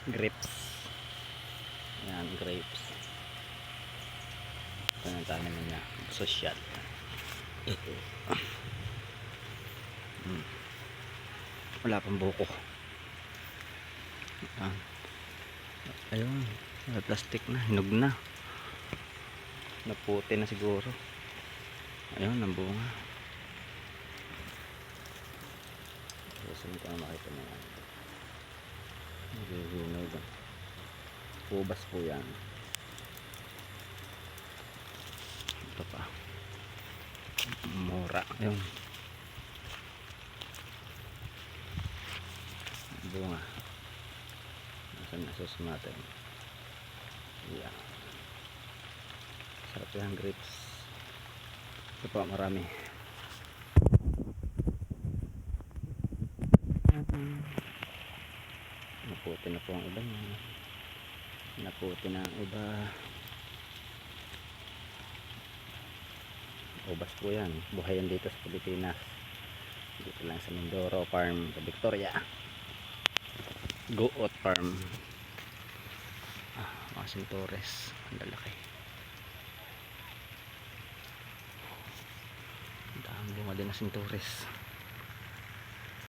grapes. Yan, grapes. Ito yung tanaman niya, social. Wala pang buko. Ayun, may plastic na, hinog na, naputi na siguro. Ayun, ang bunga. Susunod ko na makita na yan. Hinog. Ubas po yan. Ito pa, mura. Ayun, bunga. Nasaan na sus natin? Yan, sarap yan, grapes. Ito pa, marami. Naputi na po ang iba niya. Naputi na ang iba. Ubas po yan, buhay yan dito sa Pilipinas, dito lang sa Mindoro Farm sa Victoria, Goat Farm. Mga sintores, ang lalaki. Ang bunga din na sintores.